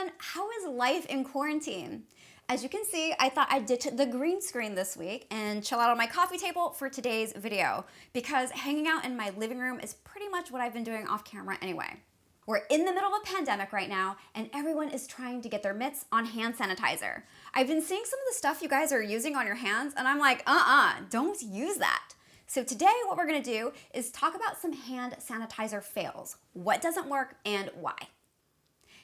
everyone, how is life in quarantine? As you can see, I thought I'd ditch the green screen this week and chill out on my coffee table for today's video because hanging out in my living room is pretty much what I've been doing off camera anyway. We're in the middle of a pandemic right now and everyone is trying to get their mitts on hand sanitizer. I've been seeing some of the stuff you guys are using on your hands and I'm like, don't use that. So today what we're gonna do is talk about some hand sanitizer fails, what doesn't work and why.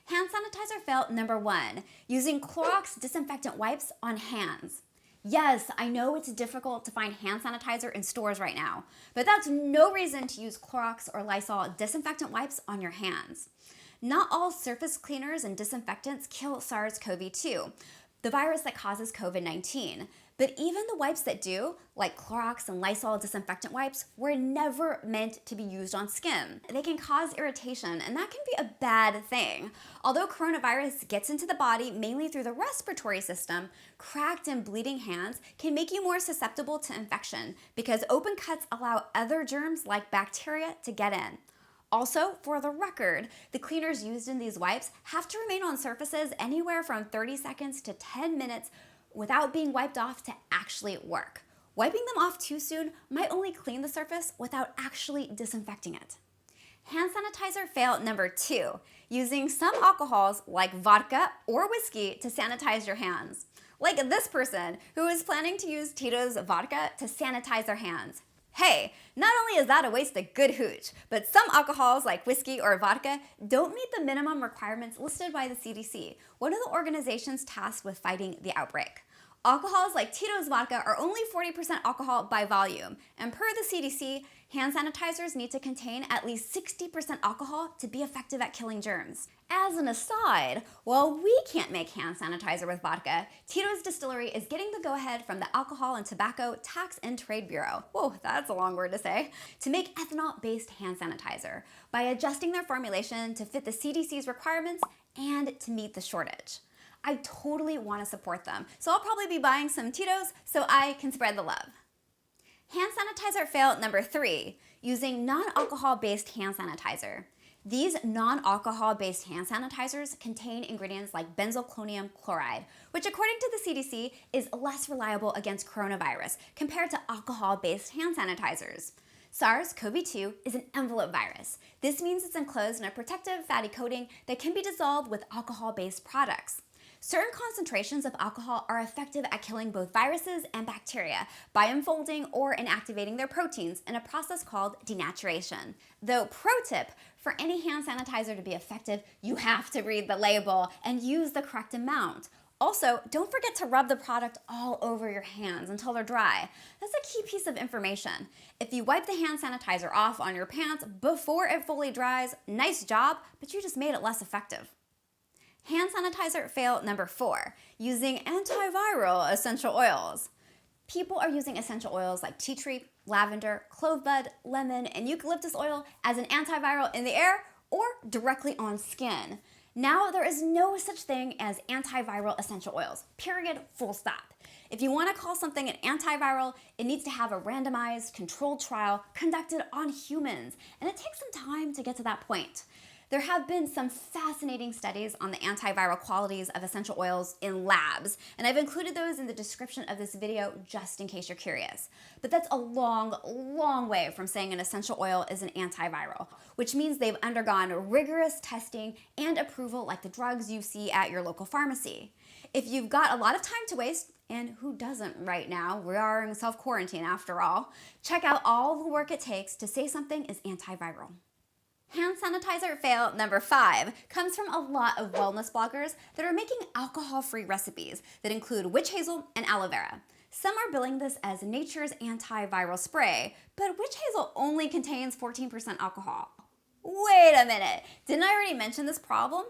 Hand sanitizer fail number 1, using Clorox disinfectant wipes on hands. Yes, I know it's difficult to find hand sanitizer in stores right now, but that's no reason to use Clorox or Lysol disinfectant wipes on your hands. Not all surface cleaners and disinfectants kill SARS-CoV-2, the virus that causes COVID-19. But even the wipes that do, like Clorox and Lysol disinfectant wipes, were never meant to be used on skin. They can cause irritation, and that can be a bad thing. Although coronavirus gets into the body mainly through the respiratory system, cracked and bleeding hands can make you more susceptible to infection because open cuts allow other germs like bacteria to get in. Also, for the record, the cleaners used in these wipes have to remain on surfaces anywhere from 30 seconds to 10 minutes without being wiped off to actually work. Wiping them off too soon might only clean the surface without actually disinfecting it. Hand sanitizer fail number 2, using some alcohols like vodka or whiskey to sanitize your hands. Like this person who is planning to use Tito's vodka to sanitize their hands. Hey, not only is that a waste of good hooch, but some alcohols like whiskey or vodka don't meet the minimum requirements listed by the CDC, one of the organizations tasked with fighting the outbreak. Alcohols like Tito's vodka are only 40% alcohol by volume, and per the CDC, hand sanitizers need to contain at least 60% alcohol to be effective at killing germs. As an aside, while we can't make hand sanitizer with vodka, Tito's Distillery is getting the go-ahead from the Alcohol and Tobacco Tax and Trade Bureau, whoa, that's a long word to say, to make ethanol-based hand sanitizer by adjusting their formulation to fit the CDC's requirements and to meet the shortage. I totally want to support them, so I'll probably be buying some Tito's so I can spread the love. Hand sanitizer fail number 3, using non-alcohol based hand sanitizer. These non-alcohol based hand sanitizers contain ingredients like benzalkonium chloride, which according to the CDC is less reliable against coronavirus compared to alcohol-based hand sanitizers. SARS-CoV-2 is an envelope virus. This means it's enclosed in a protective fatty coating that can be dissolved with alcohol-based products. Certain concentrations of alcohol are effective at killing both viruses and bacteria by unfolding or inactivating their proteins in a process called denaturation. Though, pro tip, for any hand sanitizer to be effective, you have to read the label and use the correct amount. Also, don't forget to rub the product all over your hands until they're dry. That's a key piece of information. If you wipe the hand sanitizer off on your pants before it fully dries, nice job, but you just made it less effective. Hand sanitizer fail number 4, using antiviral essential oils. People are using essential oils like tea tree, lavender, clove bud, lemon, and eucalyptus oil as an antiviral in the air or directly on skin. Now there is no such thing as antiviral essential oils, period, full stop. If you want to call something an antiviral, it needs to have a randomized, controlled trial conducted on humans, and it takes some time to get to that point. There have been some fascinating studies on the antiviral qualities of essential oils in labs, and I've included those in the description of this video just in case you're curious. But that's a long, long way from saying an essential oil is an antiviral, which means they've undergone rigorous testing and approval like the drugs you see at your local pharmacy. If you've got a lot of time to waste, and who doesn't right now, we are in self-quarantine after all, check out all the work it takes to say something is antiviral. Hand sanitizer fail number 5 comes from a lot of wellness bloggers that are making alcohol-free recipes that include witch hazel and aloe vera. Some are billing this as nature's antiviral spray, but witch hazel only contains 14% alcohol. Wait a minute, didn't I already mention this problem?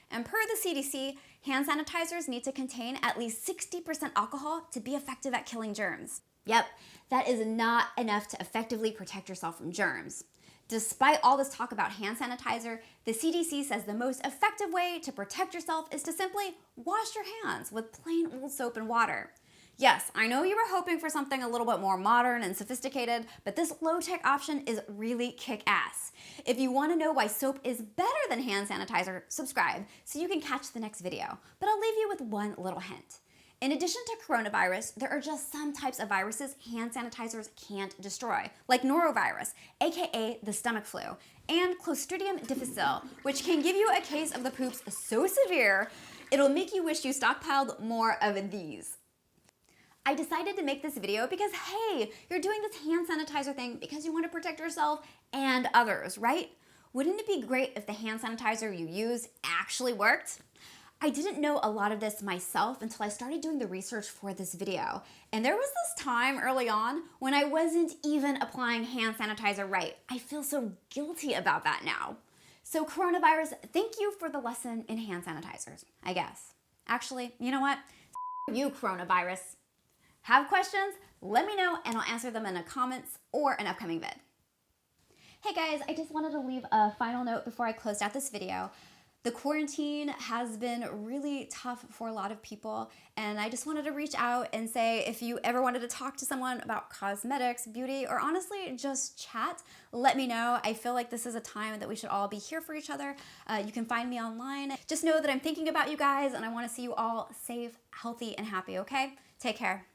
And per the CDC, hand sanitizers need to contain at least 60% alcohol to be effective at killing germs. Yep, that is not enough to effectively protect yourself from germs. Despite all this talk about hand sanitizer, the CDC says the most effective way to protect yourself is to simply wash your hands with plain old soap and water. Yes, I know you were hoping for something a little bit more modern and sophisticated, but this low-tech option is really kick-ass. If you want to know why soap is better than hand sanitizer, subscribe so you can catch the next video. But I'll leave you with one little hint. In addition to coronavirus, there are just some types of viruses hand sanitizers can't destroy, like norovirus, aka the stomach flu, and Clostridium difficile, which can give you a case of the poops so severe, it'll make you wish you stockpiled more of these. I decided to make this video because, hey, you're doing this hand sanitizer thing because you want to protect yourself and others, right? Wouldn't it be great if the hand sanitizer you use actually worked? I didn't know a lot of this myself until I started doing the research for this video. And there was this time early on when I wasn't even applying hand sanitizer right. I feel so guilty about that now. So coronavirus, thank you for the lesson in hand sanitizers, I guess. Actually, you know what? You coronavirus. Have questions? Let me know and I'll answer them in the comments or an upcoming vid. Hey guys, I just wanted to leave a final note before I closed out this video. The quarantine has been really tough for a lot of people, and I just wanted to reach out and say if you ever wanted to talk to someone about cosmetics, beauty, or honestly just chat, let me know. I feel like this is a time that we should all be here for each other. You can find me online. Just know that I'm thinking about you guys and I want to see you all safe, healthy, and happy, okay? Take care.